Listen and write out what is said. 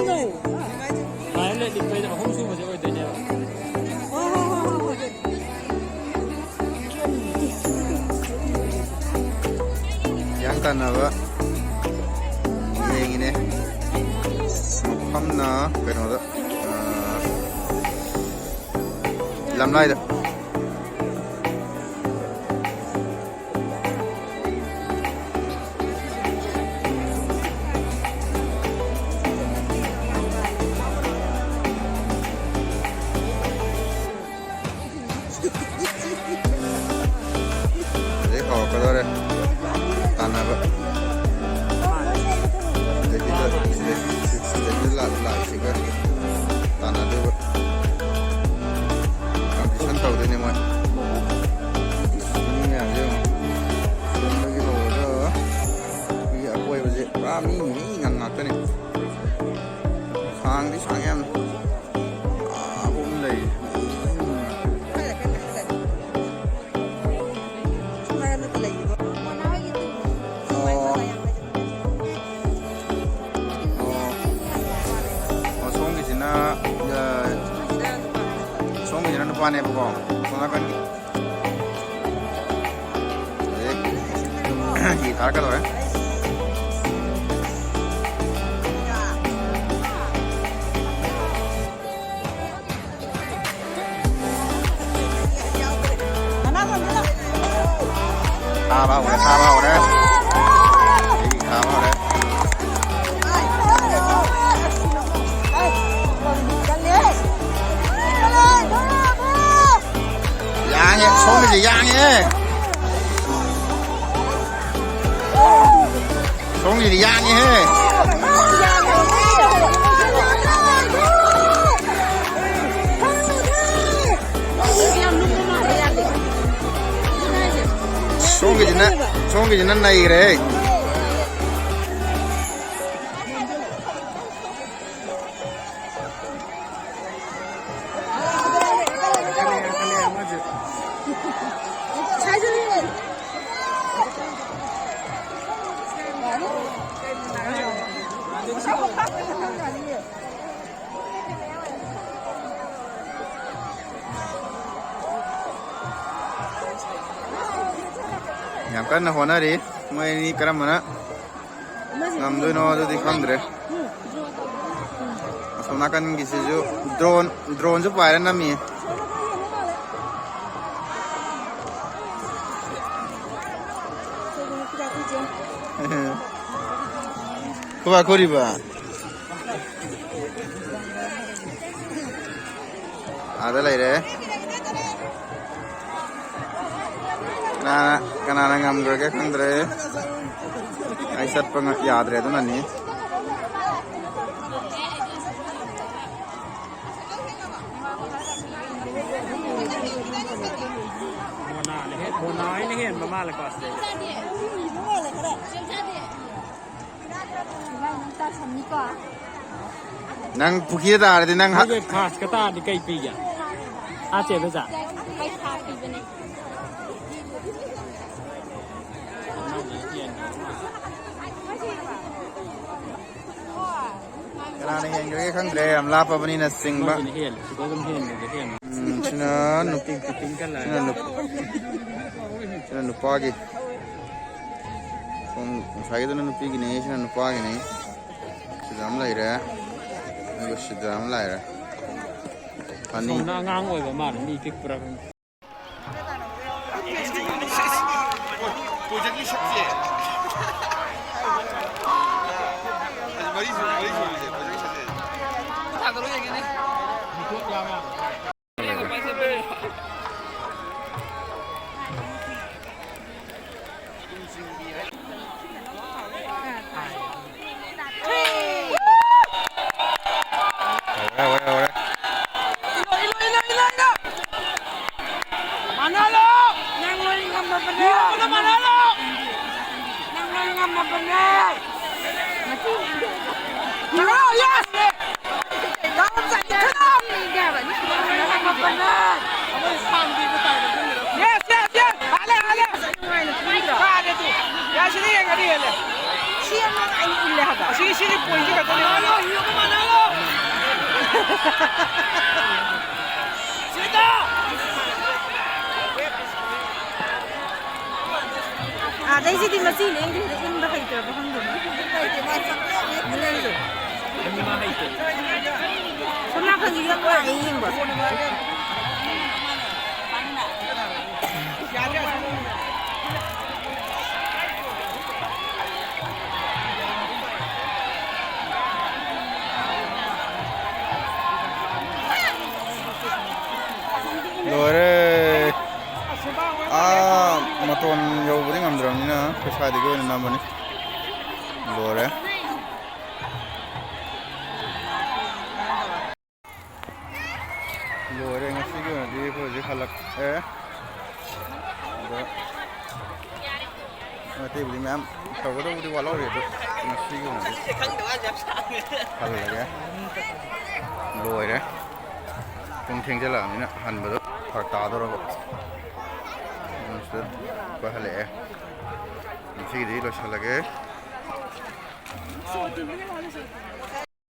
ꯂꯩ ꯂꯤꯛꯄꯩꯗ ꯑꯍꯨꯝ ꯁꯨꯕꯁꯦ ꯑꯣꯏꯗꯣꯏꯅꯦꯕ ꯌꯥꯡ ꯇꯥꯟꯅꯕ ꯌꯦꯡꯉꯤꯅꯦ ꯃꯐꯝꯅ ꯀꯩꯅꯣꯗ ꯂꯝꯂꯥꯏꯗ ꯍꯧꯔꯛꯀꯗꯧꯔꯦ ꯇꯥꯟꯅꯕ ꯁꯤꯗꯒꯤ ꯂꯥꯛꯏꯁꯤꯒ ꯇꯥꯟꯅꯗꯣꯏꯕ ꯀꯝꯄꯤꯇꯤꯁꯟ ꯇꯧꯗꯣꯏꯅꯦ ꯃꯣꯏ ꯃꯤ ꯃꯌꯥꯝꯁꯦ ꯁꯣꯝꯗꯒꯤ ꯍꯧꯔꯒ ꯑꯩꯈꯣꯏꯒꯤ ꯑꯀꯣꯏꯕꯁꯦ ꯄꯨꯔꯥ ꯃꯤ ꯉꯥꯛꯇꯅꯦ ꯁꯥꯡꯗꯤ ꯁꯥꯡꯉꯦ ꯌꯥꯝꯅ ꯑꯍꯨꯝ ꯂꯩ ꯁꯣꯝꯒꯤꯁꯤꯅ ꯅꯨꯄꯥꯅꯦꯕꯀꯣ ꯁꯣꯝ ꯅꯥꯀꯟꯒꯤ ꯍꯤ ꯊꯥꯔꯛꯀꯗꯧꯔꯦ thả vào đấy đi thả vào đấy giang nhé số cái gì giang nhé số cái gì giang nhé số cái gì nó này đấy yam kan honari mai ni karamana ngamdoino adudi khamdre asona kan gisisu drone ju paira nami kuba koriba ada laire kanana ngamgrege khandre ai satpa yadre aduna ni bonai ni hen mama la ko ase nang pukhi da de nang ha khas ka ta di kai pi ya a che ba ja kai kha pi bane kanana hengrege khandre am la pa bani na singba hen ko gam hen de hen china nupi kan la china nupagi som sai do nupi gi nei china nupagi nei sidam lai re ngo sidam lai re ani na ngang oi ba ma ni pik pra 보정이 쉽지. 머리 보정이 쉽지. 다 그런 얘기네. ꯁꯤ ꯌꯥꯝ ꯅꯨꯡꯉꯥꯏꯅ ꯏꯜꯂꯦ ꯍꯥꯏꯕ ꯁꯤꯒꯤ ꯄꯣꯏꯟꯁꯦ ꯈꯛꯇꯅꯦ ꯑꯗꯩꯁꯤꯗꯤ ꯃꯆꯤ ꯂꯦꯡꯗ꯭ꯔꯤꯗ ꯏꯟꯕ ꯍꯩꯇ꯭ꯔꯕ ꯈꯪꯗꯦ ꯑꯅꯤꯃꯛ ꯍꯩꯇꯦ ꯁꯣꯝ ꯅꯥꯀꯟꯒꯤ ꯌꯥꯝ ꯅꯨꯡꯉꯥꯏ ꯌꯦꯡꯕ loire maton yobudi ngamdramnina phaisadi go namani loire loire ngasi go di phoji khalak ate budi mam thawdo budi wala re do ngasi go khalage loire pung theng jala mina hanbado phar ta do ro so ko hale sigi di lo shalage